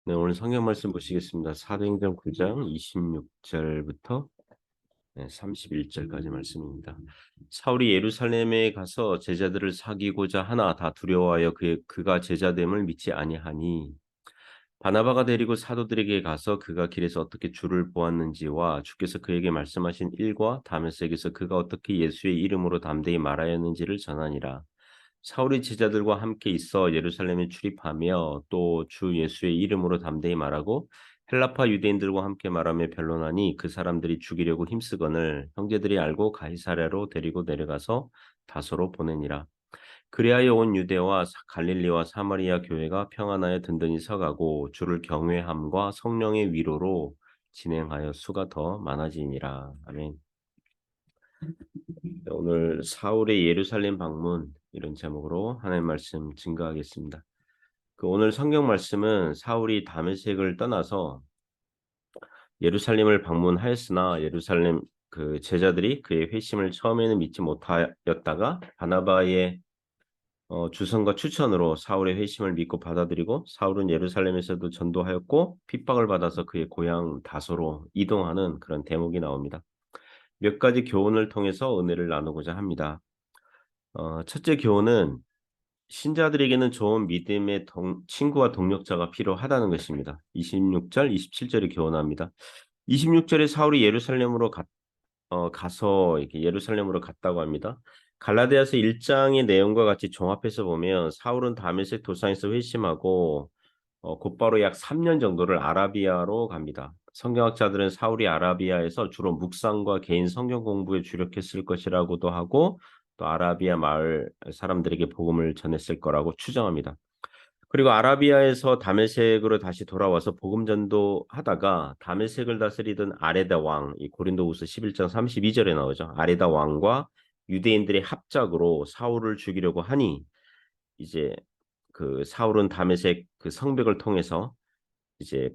네, 오늘 성경 말씀 보시겠습니다. 사도행전 9장 26절부터 31절까지 말씀입니다. 사울이 예루살렘에 가서 제자들을 사귀고자 하나 다 두려워하여 그가 제자됨을 믿지 아니하니 바나바가 데리고 사도들에게 가서 그가 길에서 어떻게 주를 보았는지와 주께서 그에게 말씀하신 일과 다메섹에서 그가 어떻게 예수의 이름으로 담대히 말하였는지를 전하니라. 사울이 제자들과 함께 있어 예루살렘에 출입하며 또 주 예수의 이름으로 담대히 말하고 헬라파 유대인들과 함께 말하며 변론하니 그 사람들이 죽이려고 힘쓰거늘 형제들이 알고 가이사랴로 데리고 내려가서 다소로 보내니라. 그리하여 온 유대와 갈릴리와 사마리아 교회가 평안하여 든든히 서가고 주를 경외함과 성령의 위로로 진행하여 수가 더 많아지니라. 아멘. 오늘 사울의 예루살렘 방문 이런 제목으로 하나님 말씀 증거하겠습니다. 오늘 성경 말씀은 사울이 다메섹을 떠나서 예루살렘을 방문하였으나 예루살렘 제자들이 그의 회심을 처음에는 믿지 못하였다가 바나바의 주선과 추천으로 사울의 회심을 믿고 받아들이고 사울은 예루살렘에서도 전도하였고 핍박을 받아서 그의 고향 다소로 이동하는 그런 대목이 나옵니다. 몇 가지 교훈을 통해서 은혜를 나누고자 합니다. 첫째 교훈은 신자들에게는 좋은 믿음의 친구와 동력자가 필요하다는 것입니다. 26절, 27절이 교훈합니다. 26절에 사울이 가서 이렇게 예루살렘으로 갔다고 합니다. 갈라디아서 1장의 내용과 같이 종합해서 보면 사울은 다메섹 도상에서 회심하고 곧바로 약 3년 정도를 아라비아로 갑니다. 성경학자들은 사울이 아라비아에서 주로 묵상과 개인 성경 공부에 주력했을 것이라고도 하고 또 아라비아 마을 사람들에게 복음을 전했을 거라고 추정합니다. 그리고 아라비아에서 다메섹으로 다시 돌아와서 복음 전도하다가 다메섹을 다스리던 아레다 왕, 이 고린도후서 11장 32절에 나오죠. 아레다 왕과 유대인들의 합작으로 사울을 죽이려고 하니 이제 사울은 다메섹 성벽을 통해서 이제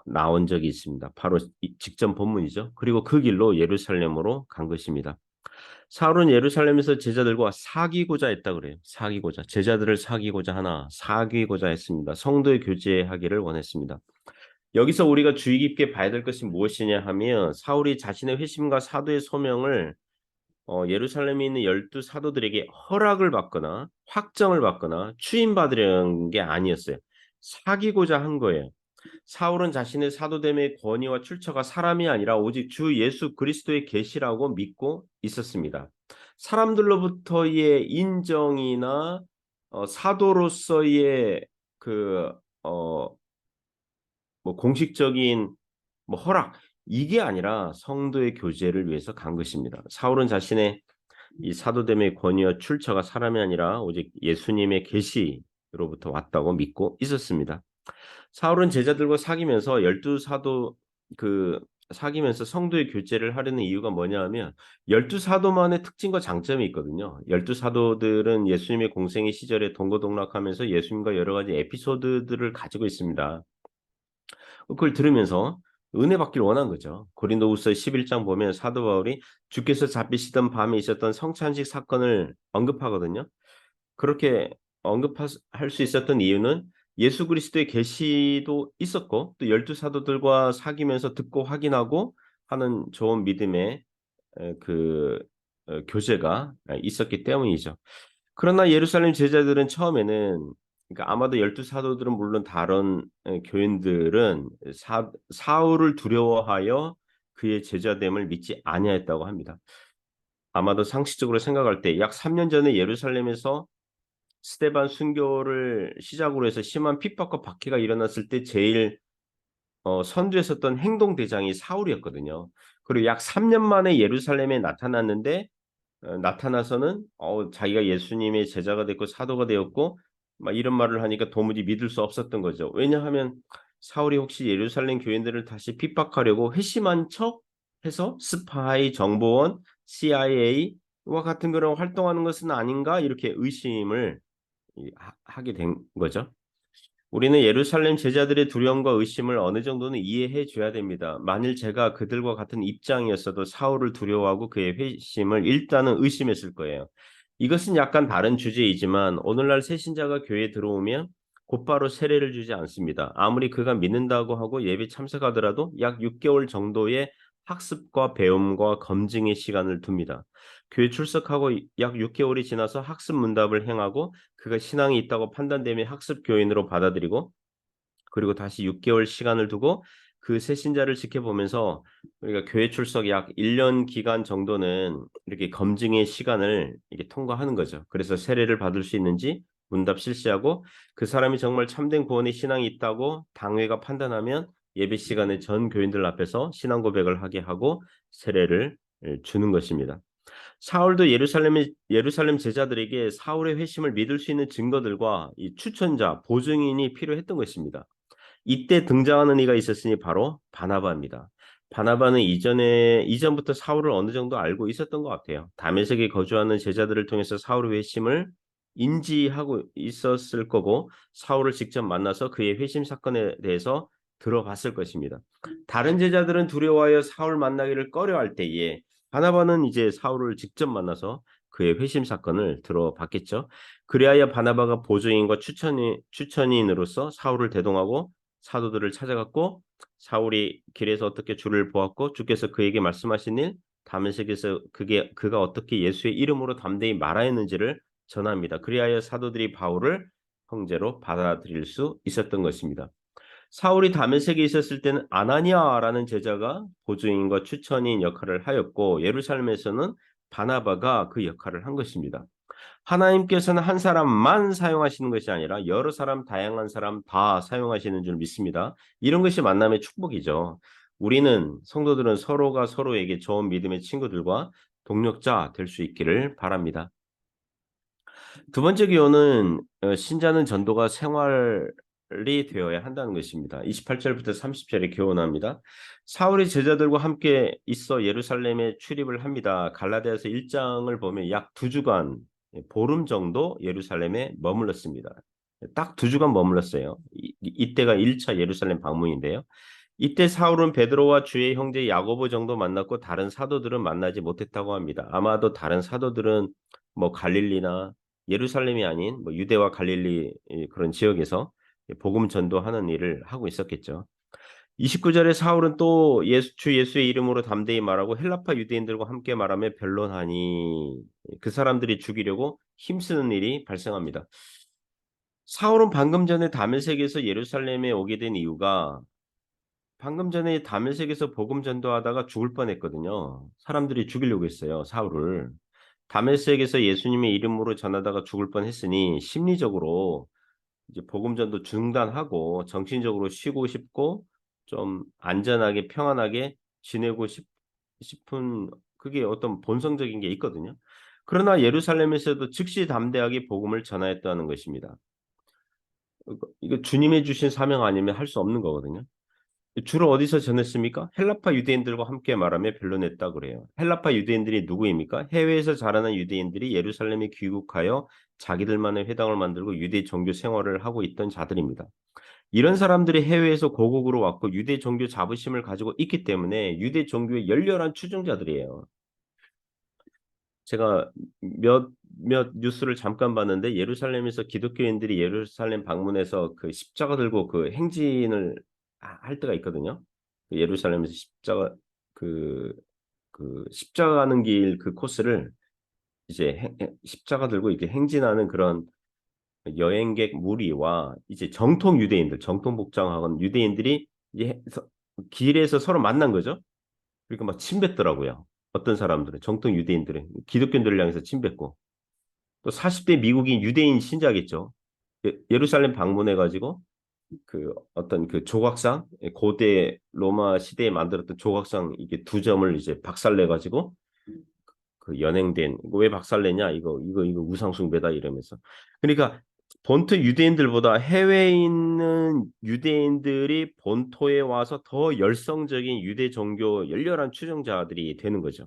나온 적이 있습니다. 바로 직전 본문이죠. 그리고 그 길로 예루살렘으로 간 것입니다. 사울은 예루살렘에서 제자들과 사귀고자 했다 그래요. 사귀고자. 제자들을 사귀고자 하나 사귀고자 했습니다. 성도의 교제하기를 원했습니다. 여기서 우리가 주의 깊게 봐야 될 것이 무엇이냐 하면 사울이 자신의 회심과 사도의 소명을 예루살렘에 있는 12 사도들에게 허락을 받거나 확정을 받거나 추임받으려는 게 아니었어요. 사귀고자 한 거예요. 사울은 자신의 사도됨의 권위와 출처가 사람이 아니라 오직 주 예수 그리스도의 계시라고 믿고 있었습니다. 사람들로부터의 인정이나 사도로서의 그 어, 공식적인 허락 이게 아니라 성도의 교제를 위해서 간 것입니다. 사울은 자신의 이 사도됨의 권위와 출처가 사람이 아니라 오직 예수님의 계시로부터 왔다고 믿고 있었습니다. 사울은 제자들과 사귀면서 12 사도 사귀면서 성도의 교제를 하려는 이유가 뭐냐 하면 12 사도만의 특징과 장점이 있거든요. 12 사도들은 예수님의 공생의 시절에 동고동락하면서 예수님과 여러 가지 에피소드들을 가지고 있습니다. 그걸 들으면서 은혜 받기를 원한 거죠. 고린도후서 11장 보면 사도 바울이 주께서 잡히시던 밤에 있었던 성찬식 사건을 언급하거든요. 그렇게 언급할 수 있었던 이유는 예수 그리스도의 계시도 있었고 또 12 사도들과 사귀면서 듣고 확인하고 하는 좋은 믿음의 교제가 있었기 때문이죠. 그러나 예루살렘 제자들은 처음에는 그러니까 아마도 12 사도들은 물론 다른 교인들은 사울을 두려워하여 그의 제자됨을 믿지 아니하였다고 합니다. 아마도 상식적으로 생각할 때 약 3년 전에 예루살렘에서 스데반 순교를 시작으로 해서 심한 핍박과 박해가 일어났을 때 제일 선두에 섰던 행동대장이 사울이었거든요. 그리고 약 3년 만에 예루살렘에 나타났는데 나타나서는 자기가 예수님의 제자가 됐고 사도가 되었고 막 이런 말을 하니까 도무지 믿을 수 없었던 거죠. 왜냐하면 사울이 혹시 예루살렘 교인들을 다시 핍박하려고 회심한 척 해서 스파이, 정보원, CIA와 같은 그런 활동하는 것은 아닌가 이렇게 의심을 하게 된 거죠. 우리는 예루살렘 제자들의 두려움과 의심을 어느 정도는 이해해 줘야 됩니다. 만일 제가 그들과 같은 입장이었어도 사울을 두려워하고 그의 회심을 일단은 의심했을 거예요. 이것은 약간 다른 주제이지만 오늘날 새신자가 교회에 들어오면 곧바로 세례를 주지 않습니다. 아무리 그가 믿는다고 하고 예배 참석하더라도 약 6개월 정도의 학습과 배움과 검증의 시간을 둡니다. 교회 출석하고 약 6개월이 지나서 학습 문답을 행하고 그가 신앙이 있다고 판단되면 학습 교인으로 받아들이고 그리고 다시 6개월 시간을 두고 그 새신자를 지켜보면서 우리가 교회 출석 약 1년 기간 정도는 이렇게 검증의 시간을 이렇게 통과하는 거죠. 그래서 세례를 받을 수 있는지 문답 실시하고 그 사람이 정말 참된 구원의 신앙이 있다고 당회가 판단하면 예배 시간에 전 교인들 앞에서 신앙 고백을 하게 하고 세례를 주는 것입니다. 사울도 예루살렘 제자들에게 사울의 회심을 믿을 수 있는 증거들과 이 추천자, 보증인이 필요했던 것입니다. 이때 등장하는 이가 있었으니 바로 바나바입니다. 바나바는 이전부터 사울을 어느 정도 알고 있었던 것 같아요. 다메섹에 거주하는 제자들을 통해서 사울의 회심을 인지하고 있었을 거고 사울을 직접 만나서 그의 회심 사건에 대해서 들어봤을 것입니다. 다른 제자들은 두려워하여 사울 만나기를 꺼려할 때에 바나바는 이제 사울을 직접 만나서 그의 회심 사건을 들어봤겠죠. 그리하여 바나바가 보조인과 추천인으로서 사울을 대동하고 사도들을 찾아갔고 사울이 길에서 어떻게 주를 보았고 주께서 그에게 말씀하신 일 다메섹에서 그가 어떻게 예수의 이름으로 담대히 말하였는지를 전합니다. 그리하여 사도들이 바울을 형제로 받아들일 수 있었던 것입니다. 사울이 다메섹에 있었을 때는 아나니아라는 제자가 보조인과 추천인 역할을 하였고 예루살렘에서는 바나바가 그 역할을 한 것입니다. 하나님께서는 한 사람만 사용하시는 것이 아니라 여러 사람, 다양한 사람 다 사용하시는 줄 믿습니다. 이런 것이 만남의 축복이죠. 우리는 성도들은 서로가 서로에게 좋은 믿음의 친구들과 동력자 될 수 있기를 바랍니다. 두 번째 교훈은 신자는 전도가 생활이 되어야 한다는 것입니다. 28절부터 30절에 교훈합니다. 사울이 제자들과 함께 있어 예루살렘에 출입을 합니다. 갈라디아서 1장을 보면 약 2주간 보름 정도 예루살렘에 머물렀습니다. 딱 2주간 머물렀어요. 이때가 1차 예루살렘 방문인데요. 이때 사울은 베드로와 주의 형제 야고보 정도 만났고 다른 사도들은 만나지 못했다고 합니다. 아마도 다른 사도들은 뭐 갈릴리나 예루살렘이 아닌 뭐 유대와 갈릴리 그런 지역에서 복음 전도하는 일을 하고 있었겠죠. 29절에 사울은 또 주 예수의 이름으로 담대히 말하고 헬라파 유대인들과 함께 말하며 변론하니 그 사람들이 죽이려고 힘쓰는 일이 발생합니다. 사울은 방금 전에 다메섹에서 예루살렘에 오게 된 이유가 방금 전에 다메섹에서 복음 전도하다가 죽을 뻔했거든요. 사람들이 죽이려고 했어요, 사울을. 다메섹에서 예수님의 이름으로 전하다가 죽을 뻔했으니 심리적으로 이제 복음 전도 중단하고 정신적으로 쉬고 싶고 좀 안전하게 평안하게 지내고 싶은 그게 어떤 본성적인 게 있거든요. 그러나 예루살렘에서도 즉시 담대하게 복음을 전하였다는 것입니다. 이거 주님이 주신 사명 아니면 할 수 없는 거거든요. 주로 어디서 전했습니까? 헬라파 유대인들과 함께 말하며 변론했다 그래요. 헬라파 유대인들이 누구입니까? 해외에서 자라는 유대인들이 예루살렘에 귀국하여 자기들만의 회당을 만들고 유대 종교 생활을 하고 있던 자들입니다. 이런 사람들이 해외에서 고국으로 왔고 유대 종교 자부심을 가지고 있기 때문에 유대 종교의 열렬한 추종자들이에요. 제가 몇 뉴스를 잠깐 봤는데 예루살렘에서 기독교인들이 예루살렘 방문해서 그 십자가 들고 그 행진을 할 때가 있거든요. 그 예루살렘에서 그, 그 십자가 가는 길 그 코스를 이제 십자가 들고 이렇게 행진하는 그런 여행객 무리와 이제 정통 유대인들, 정통 복장하는 유대인들이 이제 길에서 서로 만난 거죠. 그러니까 막 침뱉더라고요. 어떤 사람들은 정통 유대인들은 기독교인들을 향해서 침뱉고 또 40대 미국인 유대인 신자겠죠. 예루살렘 방문해 가지고 그 어떤 그 조각상 고대 로마 시대에 만들었던 조각상 이게 2점을 이제 박살내 가지고 그 연행된 왜 박살내냐 이거 우상 숭배다 이러면서 그러니까 본토 유대인들보다 해외에 있는 유대인들이 본토에 와서 더 열성적인 유대 종교 열렬한 추종자들이 되는 거죠.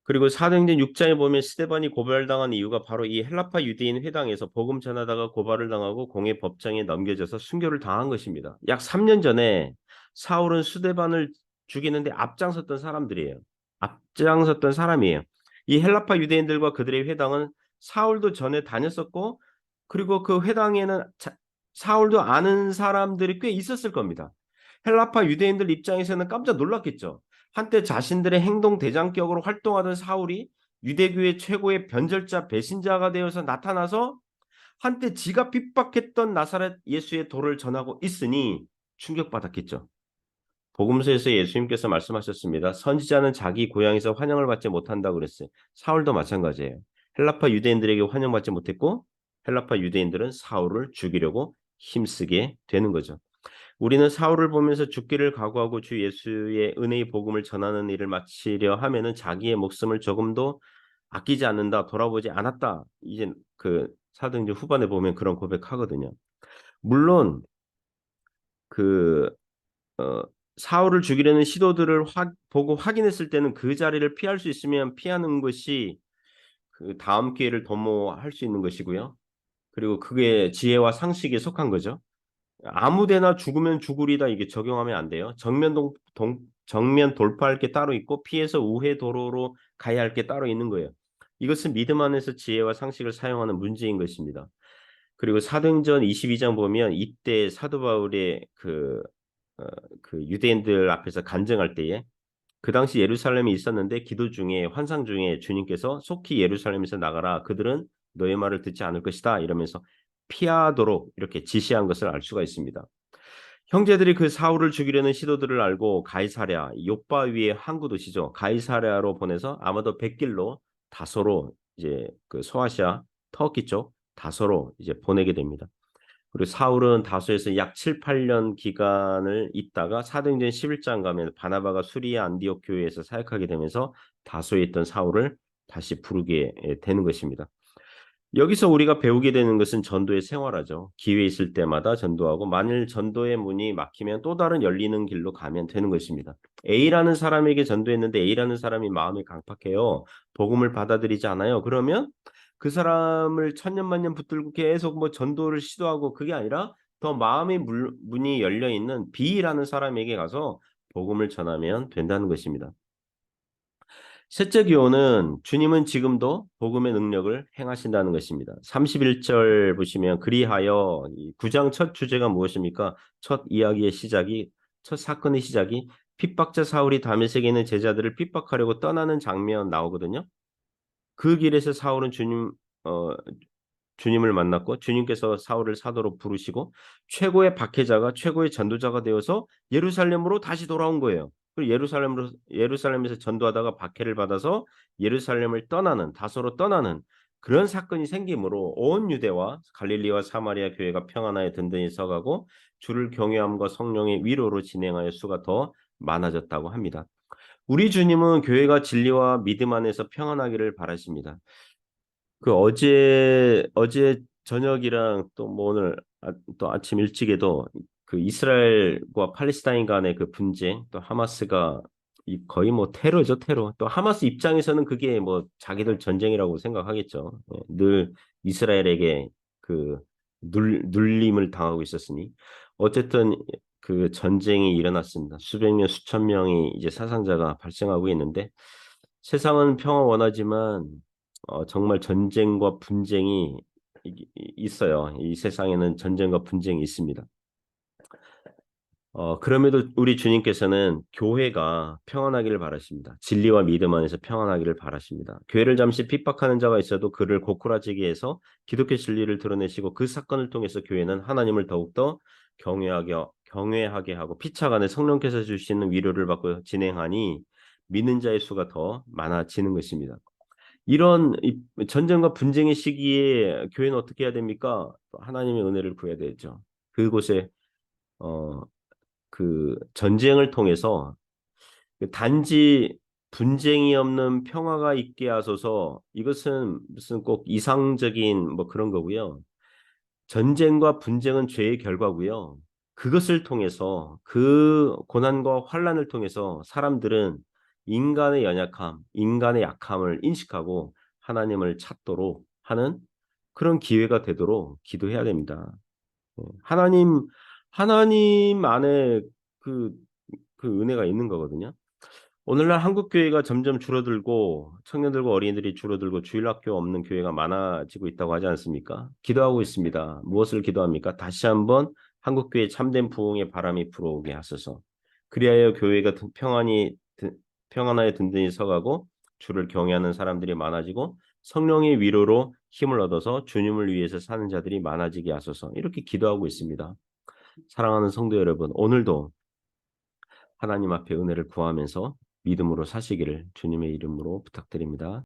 그리고 사도행전 6장에 보면 스데반이 고발당한 이유가 바로 이 헬라파 유대인 회당에서 복음 전하다가 고발을 당하고 공회 법정에 넘겨져서 순교를 당한 것입니다. 약 3년 전에 사울은 스데반을 죽이는데 앞장섰던 사람들이에요. 앞장섰던 사람이에요. 이 헬라파 유대인들과 그들의 회당은 사울도 전에 다녔었고 그리고 그 회당에는 사울도 아는 사람들이 꽤 있었을 겁니다. 헬라파 유대인들 입장에서는 깜짝 놀랐겠죠. 한때 자신들의 행동 대장격으로 활동하던 사울이 유대교의 최고의 변절자 배신자가 되어서 나타나서 한때 지가 핍박했던 나사렛 예수의 도를 전하고 있으니 충격받았겠죠. 복음서에서 예수님께서 말씀하셨습니다. 선지자는 자기 고향에서 환영을 받지 못한다고 그랬어요. 사울도 마찬가지예요. 헬라파 유대인들에게 환영받지 못했고 헬라파 유대인들은 사울을 죽이려고 힘쓰게 되는 거죠. 우리는 사울을 보면서 죽기를 각오하고 주 예수의 은혜의 복음을 전하는 일을 마치려 하면은 자기의 목숨을 조금도 아끼지 않는다, 돌아보지 않았다. 이제 그 사도행전 후반에 보면 그런 고백하거든요. 물론 그 어, 사울을 죽이려는 시도들을 보고 확인했을 때는 그 자리를 피할 수 있으면 피하는 것이 그 다음 기회를 도모할 수 있는 것이고요. 그리고 그게 지혜와 상식에 속한 거죠. 아무데나 죽으면 죽으리다 이게 적용하면 안 돼요. 정면 돌파할 게 따로 있고 피해서 우회 도로로 가야 할 게 따로 있는 거예요. 이것은 믿음 안에서 지혜와 상식을 사용하는 문제인 것입니다. 그리고 사도행전 22장 보면 이때 사도 바울의 어, 그 유대인들 앞에서 간증할 때에 그 당시 예루살렘에 있었는데 기도 중에 환상 중에 주님께서 속히 예루살렘에서 나가라. 그들은 너의 말을 듣지 않을 것이다. 이러면서 피하도록 이렇게 지시한 것을 알 수가 있습니다. 형제들이 그 사울을 죽이려는 시도들을 알고 가이사랴, 요빠 위에 항구 도시죠. 가이사랴로 보내서 아마도 백길로 다소로 이제 그 소아시아 터키 쪽 다소로 이제 보내게 됩니다. 그리고 사울은 다소에서 약 7, 8년 기간을 있다가 사도행전 11장 가면 바나바가 수리아 안디옥 교회에서 사역하게 되면서 다소에 있던 사울을 다시 부르게 되는 것입니다. 여기서 우리가 배우게 되는 것은 전도의 생활화죠. 기회 있을 때마다 전도하고 만일 전도의 문이 막히면 또 다른 열리는 길로 가면 되는 것입니다. A라는 사람에게 전도했는데 A라는 사람이 마음이 강팍해요. 복음을 받아들이지 않아요. 그러면 그 사람을 천년만년 붙들고 계속 뭐 전도를 시도하고 그게 아니라 더 마음의 문이 열려 있는 B라는 사람에게 가서 복음을 전하면 된다는 것입니다. 셋째 교훈은 주님은 지금도 복음의 능력을 행하신다는 것입니다. 31절 보시면 그리하여 9장 첫 주제가 무엇입니까? 첫 이야기의 시작이 첫 사건의 시작이 핍박자 사울이 다메섹에 있는 제자들을 핍박하려고 떠나는 장면 나오거든요. 그 길에서 사울은 어, 주님을 만났고 주님께서 사울을 사도로 부르시고 최고의 박해자가 최고의 전도자가 되어서 예루살렘으로 다시 돌아온 거예요. 그리고 예루살렘에서 전도하다가 박해를 받아서 예루살렘을 떠나는 다소로 떠나는 그런 사건이 생기므로 온 유대와 갈릴리와 사마리아 교회가 평안하여 든든히 서가고 주를 경외함과 성령의 위로로 진행하여 수가 더 많아졌다고 합니다. 우리 주님은 교회가 진리와 믿음 안에서 평안하기를 바라십니다. 그 어제 저녁이랑 또 뭐 오늘 또 아침 일찍에도 그 이스라엘과 팔레스타인 간의 그 분쟁 또 하마스가 거의 뭐 테러죠 테러 또 하마스 입장에서는 그게 뭐 자기들 전쟁이라고 생각하겠죠. 늘 이스라엘에게 그 눌림을 당하고 있었으니 어쨌든 그 전쟁이 일어났습니다. 수백 명 수천 명이 이제 사상자가 발생하고 있는데 세상은 평화 원하지만 정말 전쟁과 분쟁이 있어요. 이 세상에는 전쟁과 분쟁이 있습니다. 그럼에도 우리 주님께서는 교회가 평안하기를 바라십니다. 진리와 믿음 안에서 평안하기를 바라십니다. 교회를 잠시 핍박하는 자가 있어도 그를 고꾸라지게 해서 기독교 진리를 드러내시고 그 사건을 통해서 교회는 하나님을 더욱더 경외하게 하고 피차간에 성령께서 주시는 위로를 받고 진행하니 믿는 자의 수가 더 많아지는 것입니다. 이런 전쟁과 분쟁의 시기에 교회는 어떻게 해야 됩니까? 하나님의 은혜를 구해야 되죠. 그곳에 어, 그 전쟁을 통해서 단지 분쟁이 없는 평화가 있게 하소서 이것은 무슨 꼭 이상적인 뭐 그런 거고요. 전쟁과 분쟁은 죄의 결과고요. 그것을 통해서 그 고난과 환란을 통해서 사람들은 인간의 연약함, 인간의 약함을 인식하고 하나님을 찾도록 하는 그런 기회가 되도록 기도해야 됩니다. 하나님 안에 그, 그 은혜가 있는 거거든요. 오늘날 한국 교회가 점점 줄어들고 청년들과 어린이들이 줄어들고 주일학교 없는 교회가 많아지고 있다고 하지 않습니까? 기도하고 있습니다. 무엇을 기도합니까? 다시 한번 한국 교회 참된 부흥의 바람이 불어오게 하소서. 그리하여 교회가 평안하여 든든히 서가고 주를 경외하는 사람들이 많아지고 성령의 위로로 힘을 얻어서 주님을 위해서 사는 자들이 많아지게 하소서. 이렇게 기도하고 있습니다. 사랑하는 성도 여러분, 오늘도 하나님 앞에 은혜를 구하면서 믿음으로 사시기를 주님의 이름으로 부탁드립니다.